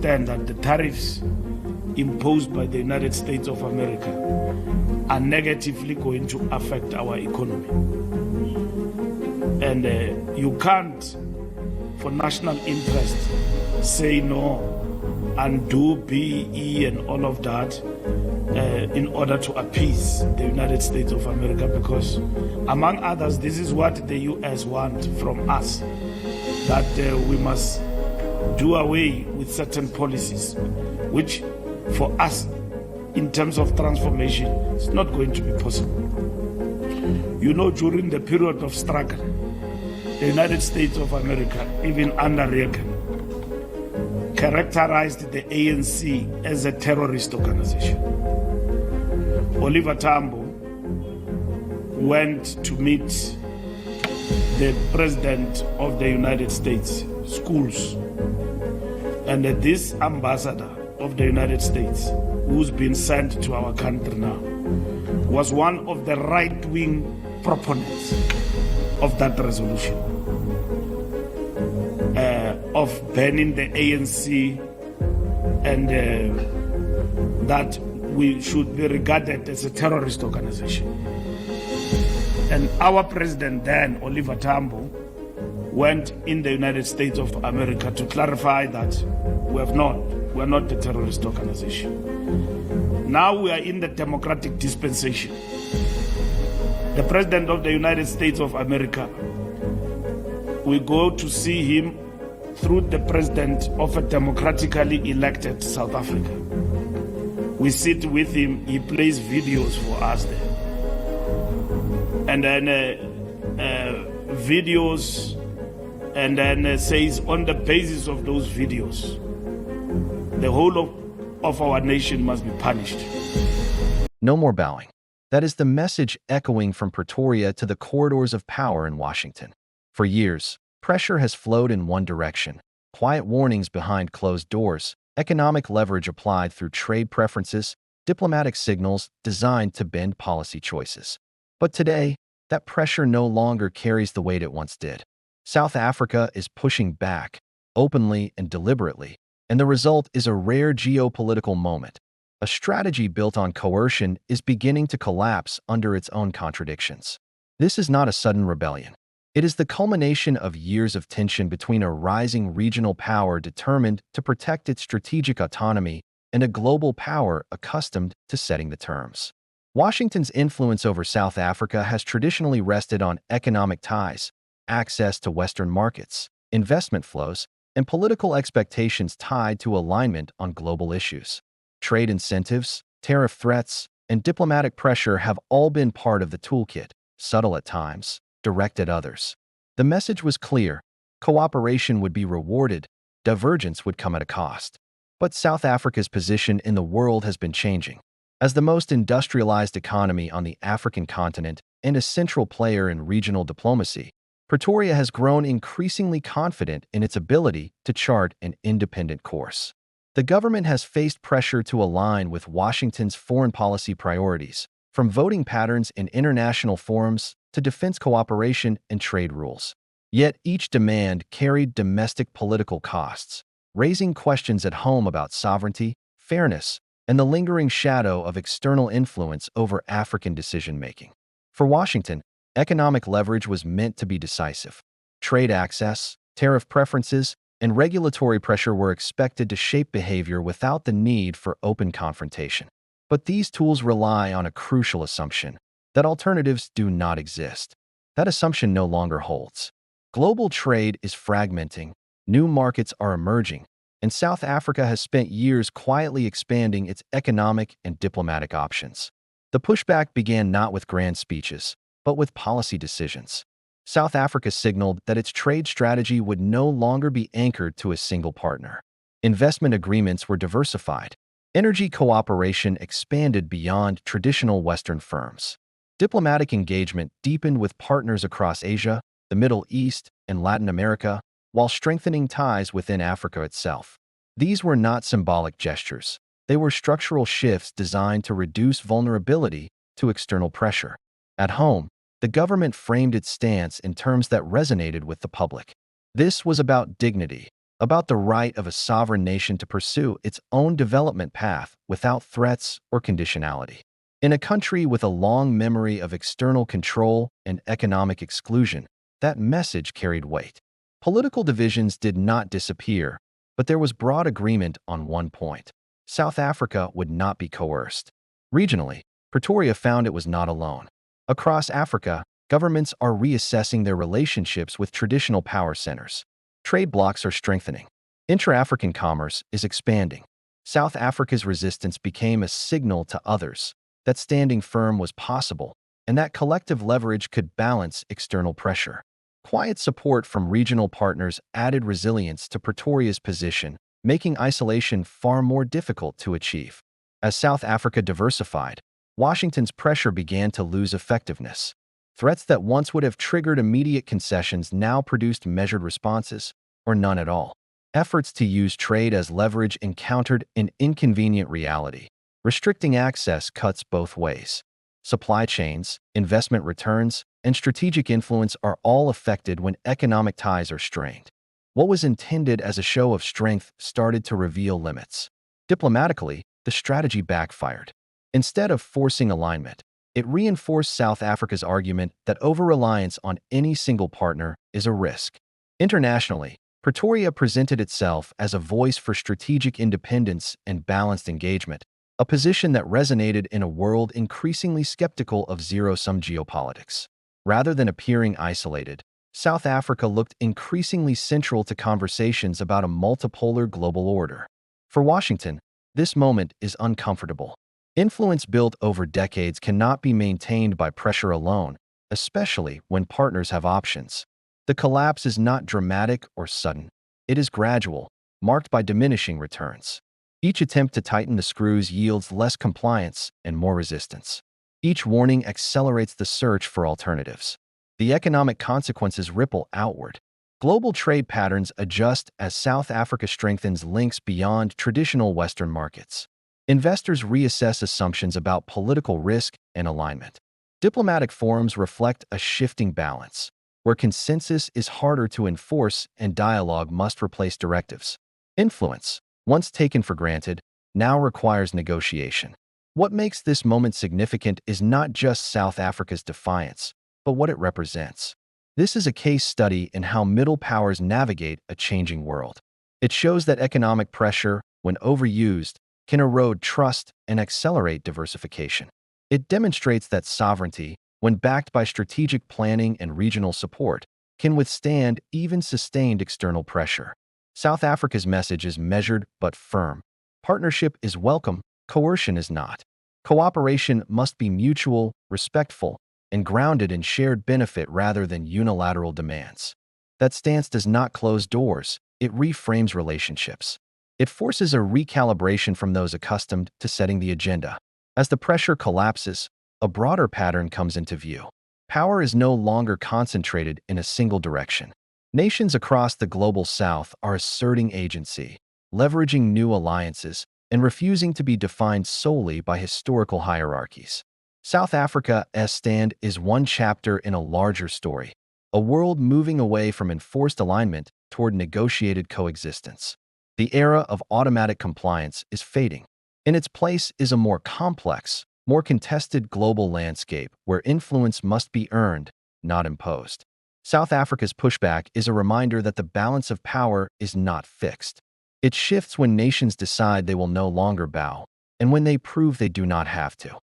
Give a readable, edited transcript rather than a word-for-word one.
understand that the tariffs imposed by the United States of America are negatively going to affect our economy. And you can't, for national interest, say no, undo BE and all of that in order to appease the United States of America, because among others, this is what the US want from us, that we must do away with certain policies, which for us, in terms of transformation, it's not going to be possible. You know, during the period of struggle, the United States of America, even under Reagan, characterized the ANC as a terrorist organization. Oliver Tambo went to meet the President of the United States schools, and this ambassador of the United States, who's been sent to our country now, was one of the right-wing proponents of that resolution, of banning the ANC, and that we should be regarded as a terrorist organization. And our president then, Oliver Tambo, went in the United States of America to clarify that we're not a terrorist organization. Now we are in the democratic dispensation. The President of the United States of America, we go to see him through the President of a democratically elected South Africa. We sit with him, he plays videos for us there. And then videos, and then says on the basis of those videos, the whole of our nation must be punished. No more bowing. That is the message echoing from Pretoria to the corridors of power in Washington. For years, pressure has flowed in one direction: quiet warnings behind closed doors, economic leverage applied through trade preferences, diplomatic signals designed to bend policy choices. But today, that pressure no longer carries the weight it once did. South Africa is pushing back, openly and deliberately, and the result is a rare geopolitical moment. A strategy built on coercion is beginning to collapse under its own contradictions. This is not a sudden rebellion. It is the culmination of years of tension between a rising regional power determined to protect its strategic autonomy and a global power accustomed to setting the terms. Washington's influence over South Africa has traditionally rested on economic ties, access to Western markets, investment flows, and political expectations tied to alignment on global issues. Trade incentives, tariff threats, and diplomatic pressure have all been part of the toolkit, subtle at times, direct at others. The message was clear: cooperation would be rewarded, divergence would come at a cost. But South Africa's position in the world has been changing. As the most industrialized economy on the African continent and a central player in regional diplomacy, Pretoria has grown increasingly confident in its ability to chart an independent course. The government has faced pressure to align with Washington's foreign policy priorities, from voting patterns in international forums to defense cooperation and trade rules. Yet each demand carried domestic political costs, raising questions at home about sovereignty, fairness, and the lingering shadow of external influence over African decision-making. For Washington, economic leverage was meant to be decisive. Trade access, tariff preferences, and regulatory pressure were expected to shape behavior without the need for open confrontation. But these tools rely on a crucial assumption: that alternatives do not exist. That assumption no longer holds. Global trade is fragmenting, new markets are emerging, and South Africa has spent years quietly expanding its economic and diplomatic options. The pushback began not with grand speeches, but with policy decisions. South Africa signaled that its trade strategy would no longer be anchored to a single partner. Investment agreements were diversified. Energy cooperation expanded beyond traditional Western firms. Diplomatic engagement deepened with partners across Asia, the Middle East, and Latin America, while strengthening ties within Africa itself. These were not symbolic gestures. They were structural shifts designed to reduce vulnerability to external pressure. At home, the government framed its stance in terms that resonated with the public. This was about dignity, about the right of a sovereign nation to pursue its own development path without threats or conditionality. In a country with a long memory of external control and economic exclusion, that message carried weight. Political divisions did not disappear, but there was broad agreement on one point. South Africa would not be coerced. Regionally, Pretoria found it was not alone. Across Africa, governments are reassessing their relationships with traditional power centers. Trade blocs are strengthening. Intra-African commerce is expanding. South Africa's resistance became a signal to others that standing firm was possible and that collective leverage could balance external pressure. Quiet support from regional partners added resilience to Pretoria's position, making isolation far more difficult to achieve. As South Africa diversified, Washington's pressure began to lose effectiveness. Threats that once would have triggered immediate concessions now produced measured responses, or none at all. Efforts to use trade as leverage encountered an inconvenient reality. Restricting access cuts both ways. Supply chains, investment returns, and strategic influence are all affected when economic ties are strained. What was intended as a show of strength started to reveal limits. Diplomatically, the strategy backfired. Instead of forcing alignment, it reinforced South Africa's argument that over-reliance on any single partner is a risk. Internationally, Pretoria presented itself as a voice for strategic independence and balanced engagement, a position that resonated in a world increasingly skeptical of zero-sum geopolitics. Rather than appearing isolated, South Africa looked increasingly central to conversations about a multipolar global order. For Washington, this moment is uncomfortable. Influence built over decades cannot be maintained by pressure alone, especially when partners have options. The collapse is not dramatic or sudden. It is gradual, marked by diminishing returns. Each attempt to tighten the screws yields less compliance and more resistance. Each warning accelerates the search for alternatives. The economic consequences ripple outward. Global trade patterns adjust as South Africa strengthens links beyond traditional Western markets. Investors reassess assumptions about political risk and alignment. Diplomatic forums reflect a shifting balance, where consensus is harder to enforce and dialogue must replace directives. Influence, once taken for granted, now requires negotiation. What makes this moment significant is not just South Africa's defiance, but what it represents. This is a case study in how middle powers navigate a changing world. It shows that economic pressure, when overused, can erode trust and accelerate diversification. It demonstrates that sovereignty, when backed by strategic planning and regional support, can withstand even sustained external pressure. South Africa's message is measured but firm. Partnership is welcome, coercion is not. Cooperation must be mutual, respectful, and grounded in shared benefit rather than unilateral demands. That stance does not close doors, it reframes relationships. It forces a recalibration from those accustomed to setting the agenda. As the pressure collapses, a broader pattern comes into view. Power is no longer concentrated in a single direction. Nations across the global south are asserting agency, leveraging new alliances, and refusing to be defined solely by historical hierarchies. South Africa's stand is one chapter in a larger story, a world moving away from enforced alignment toward negotiated coexistence. The era of automatic compliance is fading. In its place is a more complex, more contested global landscape where influence must be earned, not imposed. South Africa's pushback is a reminder that the balance of power is not fixed. It shifts when nations decide they will no longer bow, and when they prove they do not have to.